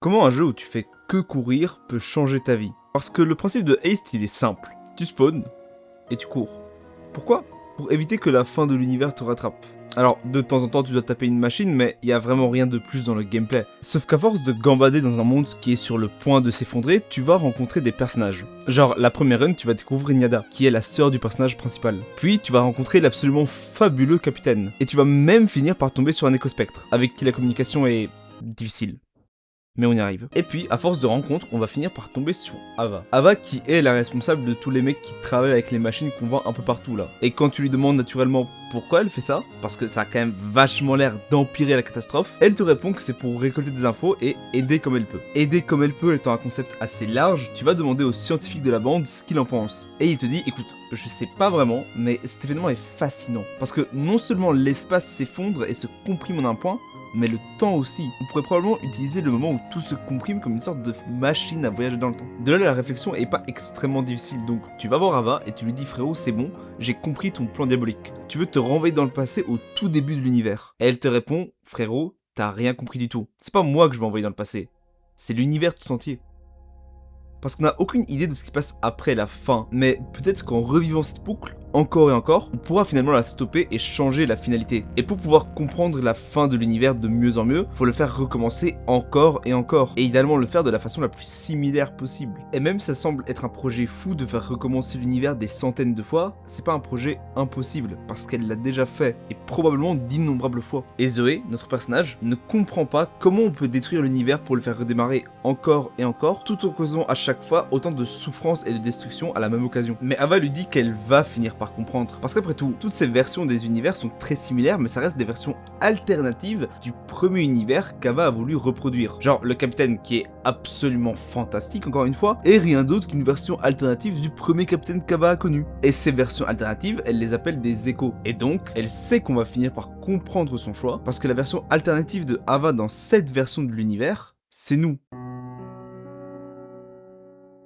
Comment un jeu où tu fais que courir peut changer ta vie? Parce que le principe de Haste, il est simple. Tu spawns et tu cours. Pourquoi? Pour éviter que la fin de l'univers te rattrape. Alors, de temps en temps, tu dois taper une machine, mais il y a vraiment rien de plus dans le gameplay. Sauf qu'à force de gambader dans un monde qui est sur le point de s'effondrer, tu vas rencontrer des personnages. Genre, la première run, tu vas découvrir Nyada, qui est la sœur du personnage principal. Puis, tu vas rencontrer l'absolument fabuleux capitaine. Et tu vas même finir par tomber sur un écospectre, avec qui la communication est difficile. Mais on y arrive. Et puis, à force de rencontres, on va finir par tomber sur Ava. Ava qui est la responsable de tous les mecs qui travaillent avec les machines qu'on voit un peu partout là. Et quand tu lui demandes naturellement pourquoi elle fait ça, parce que ça a quand même vachement l'air d'empirer la catastrophe, elle te répond que c'est pour récolter des infos et aider comme elle peut. Aider comme elle peut étant un concept assez large, tu vas demander aux scientifiques de la bande ce qu'il en pense. Et il te dit, écoute, je sais pas vraiment, mais cet événement est fascinant. Parce que non seulement l'espace s'effondre et se comprime en un point, mais le temps aussi. On pourrait probablement utiliser le moment où tout se comprime comme une sorte de machine à voyager dans le temps. De là, la réflexion est pas extrêmement difficile, donc tu vas voir Ava et tu lui dis frérot, c'est bon, j'ai compris ton plan diabolique. Tu veux te renvoyer dans le passé au tout début de l'univers. Et elle te répond, frérot, t'as rien compris du tout. C'est pas moi que je vais envoyer dans le passé, c'est l'univers tout entier. Parce qu'on n'a aucune idée de ce qui se passe après la fin, mais peut-être qu'en revivant cette boucle, encore et encore, on pourra finalement la stopper et changer la finalité. Et pour pouvoir comprendre la fin de l'univers de mieux en mieux, faut le faire recommencer encore et encore, et idéalement le faire de la façon la plus similaire possible. Et même si ça semble être un projet fou de faire recommencer l'univers des centaines de fois, c'est pas un projet impossible, parce qu'elle l'a déjà fait, et probablement d'innombrables fois. Et Zoé, notre personnage, ne comprend pas comment on peut détruire l'univers pour le faire redémarrer encore et encore, tout en causant à chaque fois autant de souffrance et de destruction à la même occasion. Mais Ava lui dit qu'elle va finir par comprendre. Parce qu'après tout, toutes ces versions des univers sont très similaires, mais ça reste des versions alternatives du premier univers qu'Ava a voulu reproduire. Genre le capitaine qui est absolument fantastique encore une fois, et rien d'autre qu'une version alternative du premier capitaine qu'Ava a connu. Et ces versions alternatives, elle les appelle des échos. Et donc, elle sait qu'on va finir par comprendre son choix, parce que la version alternative de Ava dans cette version de l'univers, c'est nous.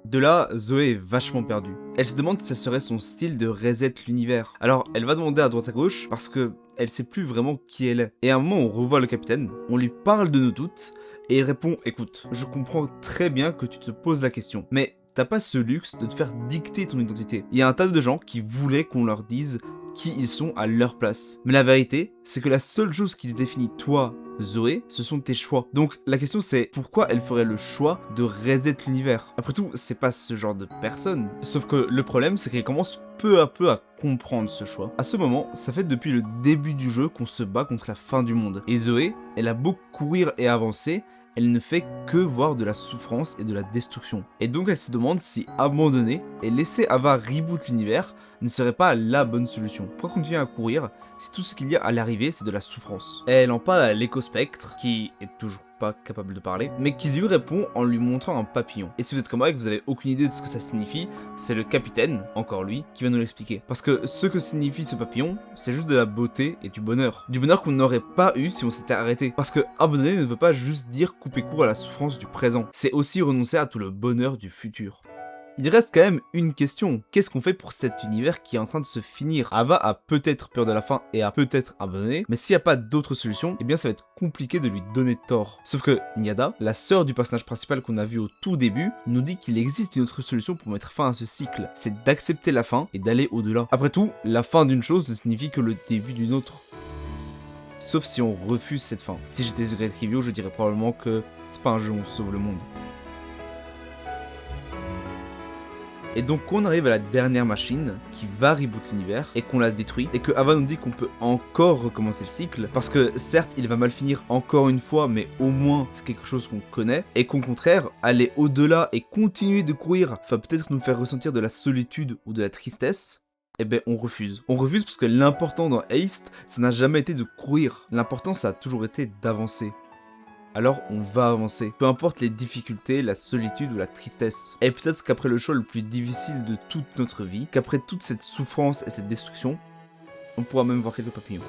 De là, Zoé est vachement perdue. Elle se demande si ça serait son style de reset l'univers. Alors, elle va demander à droite à gauche parce que elle sait plus vraiment qui elle est. Et à un moment, on revoit le capitaine, on lui parle de nous toutes, et il répond « Écoute, je comprends très bien que tu te poses la question, mais t'as pas ce luxe de te faire dicter ton identité. Il y a un tas de gens qui voulaient qu'on leur dise qui ils sont à leur place. Mais la vérité, c'est que la seule chose qui te définit toi, Zoé, ce sont tes choix. Donc la question c'est pourquoi elle ferait le choix de reset l'univers? Après tout, c'est pas ce genre de personne. Sauf que le problème c'est qu'elle commence peu à peu à comprendre ce choix. À ce moment, ça fait depuis le début du jeu qu'on se bat contre la fin du monde. Et Zoé, elle a beau courir et avancer, elle ne fait que voir de la souffrance et de la destruction. Et donc elle se demande si abandonner et laisser Ava reboot l'univers ne serait pas la bonne solution. Pourquoi continuer à courir si tout ce qu'il y a à l'arrivée c'est de la souffrance? Et elle en parle à l'écospectre, qui est toujours pas capable de parler, mais qui lui répond en lui montrant un papillon. Et si vous êtes comme moi et que vous avez aucune idée de ce que ça signifie, c'est le capitaine, encore lui, qui va nous l'expliquer. Parce que ce que signifie ce papillon, c'est juste de la beauté et du bonheur. Du bonheur qu'on n'aurait pas eu si on s'était arrêté. Parce que abandonner ne veut pas juste dire couper court à la souffrance du présent, c'est aussi renoncer à tout le bonheur du futur. Il reste quand même une question. Qu'est-ce qu'on fait pour cet univers qui est en train de se finir? Ava a peut-être peur de la fin et a peut-être abandonné, mais s'il n'y a pas d'autre solution, eh bien ça va être compliqué de lui donner tort. Sauf que Nyada, la sœur du personnage principal qu'on a vu au tout début, nous dit qu'il existe une autre solution pour mettre fin à ce cycle. C'est d'accepter la fin et d'aller au-delà. Après tout, la fin d'une chose ne signifie que le début d'une autre. Sauf si on refuse cette fin. Si j'étais The Great Review, je dirais probablement que c'est pas un jeu où on sauve le monde. Et donc quand on arrive à la dernière machine qui va reboot l'univers et qu'on la détruit et que Ava nous dit qu'on peut encore recommencer le cycle parce que certes il va mal finir encore une fois mais au moins c'est quelque chose qu'on connaît et qu'au contraire aller au-delà et continuer de courir va peut-être nous faire ressentir de la solitude ou de la tristesse, eh ben on refuse. On refuse parce que l'important dans Haste ça n'a jamais été de courir, l'important ça a toujours été d'avancer. Alors on va avancer. Peu importe les difficultés, la solitude ou la tristesse. Et peut-être qu'après le choix le plus difficile de toute notre vie, qu'après toute cette souffrance et cette destruction, on pourra même voir quelques papillons.